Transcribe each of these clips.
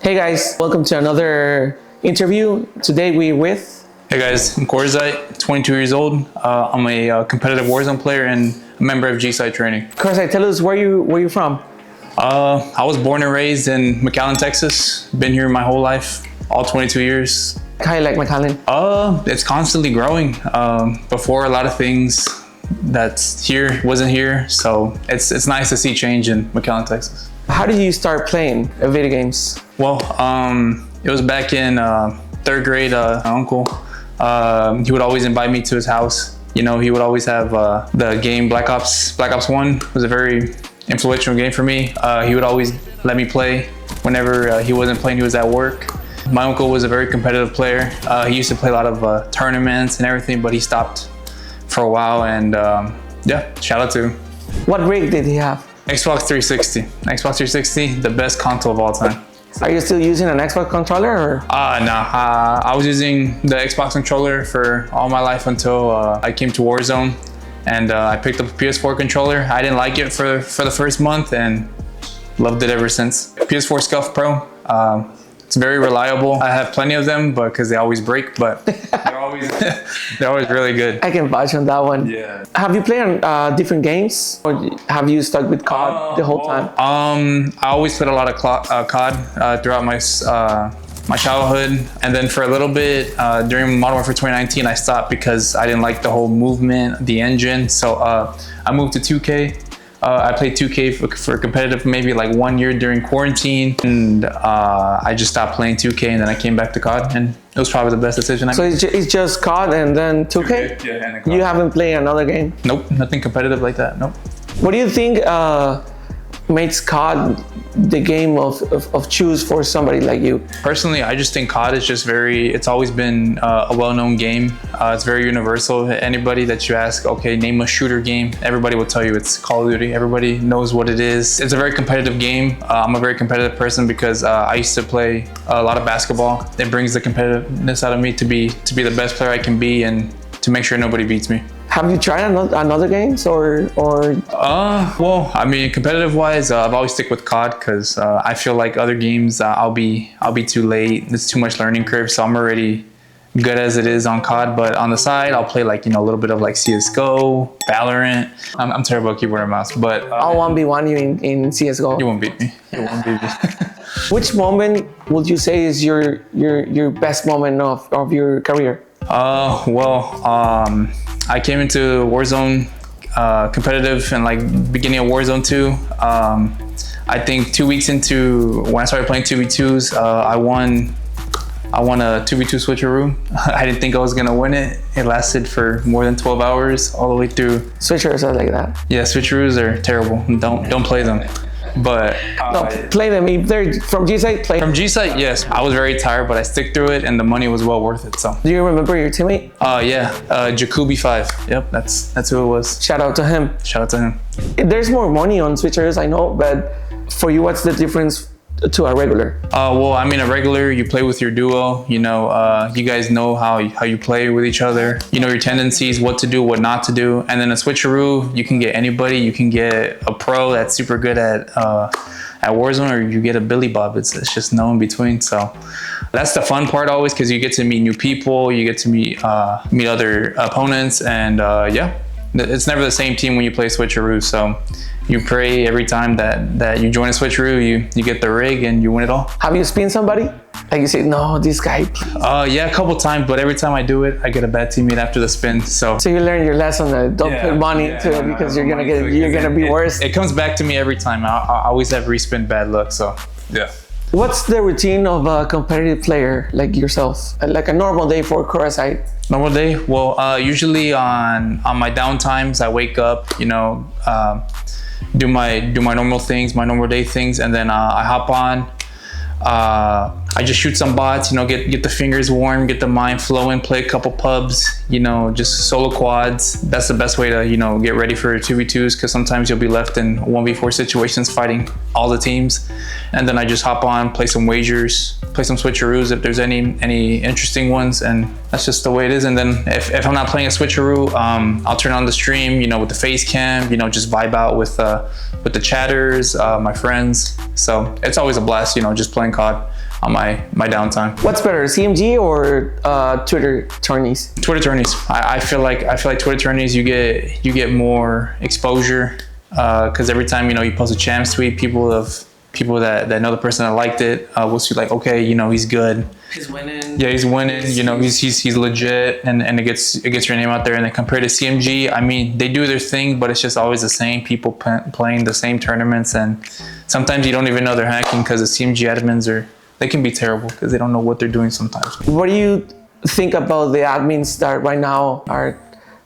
Hey guys, welcome to another interview. Today we're with... Hey guys, I'm GSITE, 22 years old. I'm a competitive Warzone player and a member of GSITE training. GSITE, tell us where you from? I was born and raised in McAllen, Texas. Been here my whole life, all 22 years. How you like McAllen? It's constantly growing. Before, a lot of things that's here wasn't here, so it's nice to see change in McAllen, Texas. How did you start playing video games? Well, it was back in third grade. My uncle, he would always invite me to his house. You know, he would always have the game Black Ops 1 was a very influential game for me. He would always let me play whenever he wasn't playing, he was at work. My uncle was a very competitive player. He used to play a lot of tournaments and everything, but he stopped for a while, and yeah, shout out to him. What rig did he have? Xbox 360. Xbox 360, the best console of all time. Are you still using an Xbox controller? Or? No. I was using the Xbox controller for all my life until I came to Warzone, and I picked up a PS4 controller. I didn't like it for the first month and loved it ever since. PS4 Scuff Pro. It's very reliable. I have plenty of them, but because they always break, but they're always really good. I can vouch on that one. Yeah. Have you played on different games, or have you stuck with COD the whole time? I always played a lot of COD throughout my my childhood, and then for a little bit during Modern Warfare 2019, I stopped because I didn't like the whole movement, the engine. So I moved to 2K. I played 2K for competitive maybe like 1 year during quarantine, and I just stopped playing 2K, and then I came back to COD, and it was probably the best decision I made. So it's just COD and then 2K? Yeah, and COD. You haven't played another game? Nope, nothing competitive like that, nope. What do you think makes COD the game of choose for somebody like you? Personally, I just think COD is just it's always been a well-known game. It's very universal. Anybody that you ask, okay, name a shooter game, everybody will tell you it's Call of Duty. Everybody knows what it is. It's a very competitive game. I'm a very competitive person because I used to play a lot of basketball. It brings the competitiveness out of me to be the best player I can be and to make sure nobody beats me. Have you tried another games or? Well, I mean, competitive wise, I've always stick with COD because I feel like other games I'll be too late. It's too much learning curve, so I'm already good as it is on COD. But on the side, I'll play like, you know, a little bit of like CS:GO, Valorant. I'm terrible at keyboard and mouse, but I'll 1v1 you in CS:GO. You won't beat me. You won't beat me. Which moment would you say is your best moment of your career? I came into Warzone competitive in like beginning of Warzone 2. I think 2 weeks into when I started playing 2v2s, I won a 2v2 switcheroo. I didn't think I was gonna win it. It lasted for more than 12 hours all the way through. Switcheroos are like that. Yeah, switcheroos are terrible. Don't play them. But no, play them. If they're from GSITE, play them. From GSITE, yes. I was very tired, but I stick through it, and the money was well worth it. So. Do you remember your teammate? Yeah, Jacoby5. Yep, that's who it was. Shout out to him. Shout out to him. There's more money on switchers, I know, but for you, what's the difference to a regular? Well, I mean, a regular, you play with your duo. You know, you guys know how you play with each other. You know your tendencies, what to do, what not to do. And then a switcheroo, you can get anybody. You can get a pro that's super good at Warzone, or you get a Billy Bob. It's just no in between. So that's the fun part always, because you get to meet new people. You get to meet other opponents, and yeah, it's never the same team when you play switcheroo. So you pray every time that you join a switcheroo, you get the rig and you win it all. Have you spinned somebody? Like you say, no, this guy, please. Yeah, a couple times, but every time I do it, I get a bad teammate after the spin. So you learn your lesson that don't put money into it, because you're gonna be worse. It comes back to me every time. I always have respin bad luck. So yeah. What's the routine of a competitive player like yourself? Like a normal day for GSITE? Normal day? Well, usually on my down times, I wake up, you know, do my normal things, my normal day things, and then I hop on. I just shoot some bots, you know, get the fingers warm, get the mind flowing, play a couple pubs, you know, just solo quads. That's the best way to, you know, get ready for 2v2s, because sometimes you'll be left in 1v4 situations fighting all the teams. And then I just hop on, play some wagers, play some switcheroos if there's any interesting ones, and that's just the way it is. And then if I'm not playing a switcheroo, I'll turn on the stream, you know, with the face cam, you know, just vibe out with the chatters, my friends. So it's always a blast, you know, just playing COD. my downtime. What's better, CMG or Twitter tourneys? Twitter tourneys. I feel like Twitter tourneys you get more exposure because every time you post a champs tweet, people that know the person that liked it will see like, okay, he's good. He's winning. Yeah, he's winning. He's legit, and it gets your name out there. And then compared to CMG, I mean, they do their thing, but it's just always the same people playing the same tournaments, and sometimes you don't even know they're hacking because the CMG admins they can be terrible because they don't know what they're doing sometimes. What do you think about the admins that right now are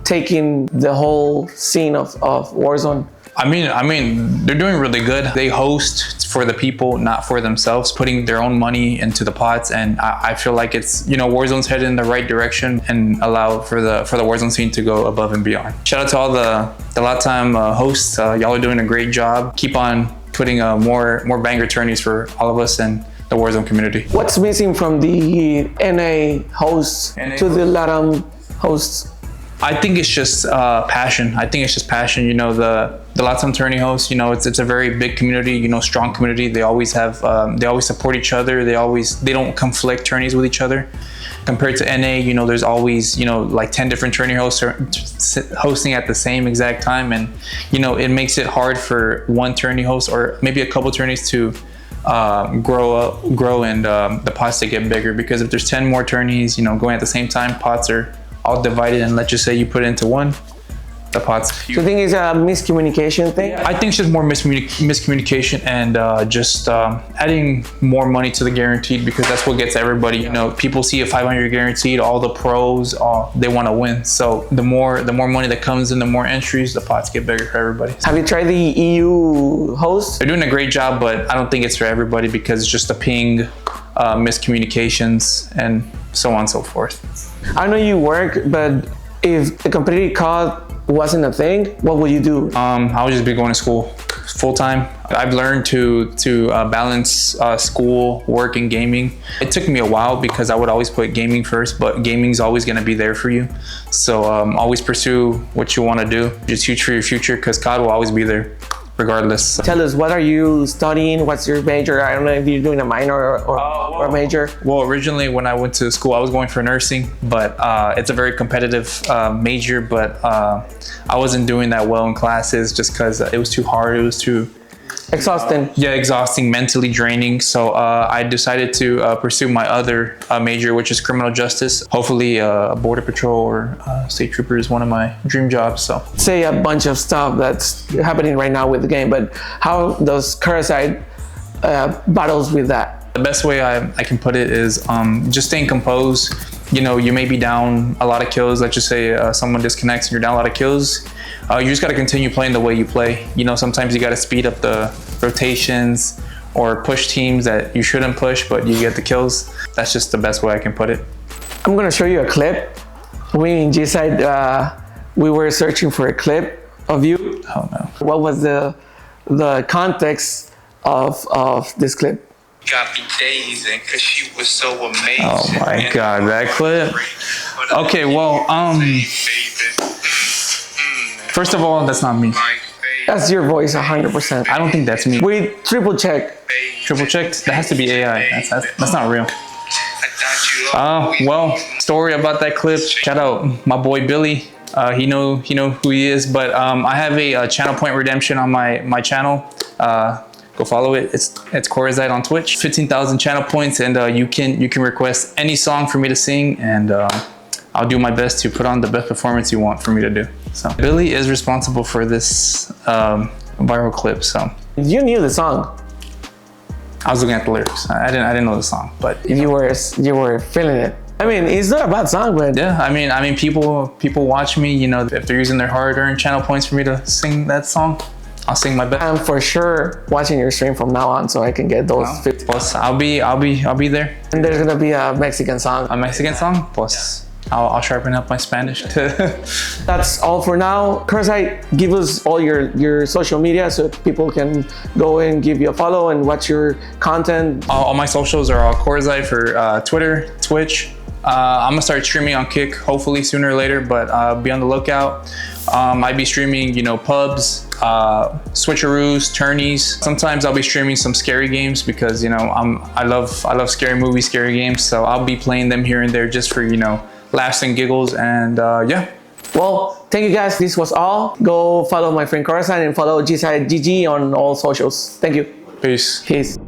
taking the whole scene of Warzone? I mean, they're doing really good. They host for the people, not for themselves, putting their own money into the pots. And I feel like it's, Warzone's headed in the right direction and allow for the Warzone scene to go above and beyond. Shout out to all the lot time hosts. Y'all are doing a great job. Keep on putting more banger tourneys for all of us and the Warzone community. What's missing from the NA hosts to the LATAM hosts? I think it's just passion. The LATAM tourney hosts, it's a very big community, strong community. They always have, they always support each other. They don't conflict tourneys with each other. Compared to NA, there's always, like 10 different tourney hosts hosting at the same exact time. And, it makes it hard for one tourney host or maybe a couple tourneys to grow and the pots to get bigger. Because if there's 10 more tourneys, going at the same time, pots are all divided, and let's just say you put it into one, the pots. So you think it's a miscommunication thing? I think it's just more miscommunication and just adding more money to the guaranteed, because that's what gets everybody. People see a 500 guaranteed, all the pros, they want to win. So the more money that comes in, the more entries, the pots get bigger for everybody. Have you tried the EU host? They're doing a great job, but I don't think it's for everybody because it's just a ping, miscommunications, and so on and so forth. I know you work, but if the competitive COD wasn't a thing, what would you do? I would just be going to school full time. I've learned to balance school, work, and gaming. It took me a while because I would always put gaming first, but gaming's always going to be there for you. So always pursue what you want to do. Just huge for your future because COD will always be there regardless. Tell us, what are you studying? What's your major? I don't know if you're doing a minor or a major. Well, originally when I went to school, I was going for nursing, but it's a very competitive major, but I wasn't doing that well in classes just because it was too hard. It was too exhausting. Yeah, exhausting, mentally draining. So I decided to pursue my other major, which is criminal justice. Hopefully border patrol or state trooper is one of my dream jobs. So say a bunch of stuff that's happening right now with the game, but how does GSITE battles with that? The best way I can put it is just staying composed. You may be down a lot of kills. Let's just say someone disconnects and you're down a lot of kills. You just got to continue playing the way you play. Sometimes you got to speed up the rotations or push teams that you shouldn't push, but you get the kills. That's just the best way I can put it. I'm going to show you a clip. We in GSITE, we were searching for a clip of you. Oh no. What was the context of this clip? Got me dazing because she was so amazing. Oh my god, that clip. Okay, well, first of all, that's not me. That's your voice 100%. I don't think that's me. We triple checked. Triple checked? That has to be AI. That's not real. Well, story about that clip. Shout out my boy Billy. He know who he is. But I have a channel point redemption on my channel. Go follow it. It's GSITE on Twitch. 15,000 channel points, and you can request any song for me to sing, and I'll do my best to put on the best performance you want for me to do. So Billy is responsible for this viral clip. So you knew the song. I was looking at the lyrics. I didn't know the song, but you were feeling it. I mean, it's not a bad song, but yeah. I mean, people watch me. If they're using their hard-earned channel points for me to sing that song, I'll sing my best. I'm for sure watching your stream from now on, so I can get those 50. Plus, I'll be there. And there's gonna be a Mexican song. A Mexican song? Plus, I'll sharpen up my Spanish. That's all for now. GSITE, give us all your social media so people can go and give you a follow and watch your content. All my socials are all GSITE for Twitter, Twitch, I'm gonna start streaming on Kick hopefully sooner or later, but be on the lookout. I'd be streaming, you know, pubs, switcheroos, tourneys. Sometimes I'll be streaming some scary games because, you know, I love scary movies, scary games. So I'll be playing them here and there just for, you know, laughs and giggles. And yeah. Well, thank you guys. This was all. Go follow my friend Corazon and follow GSITE GG on all socials. Thank you. Peace. Peace.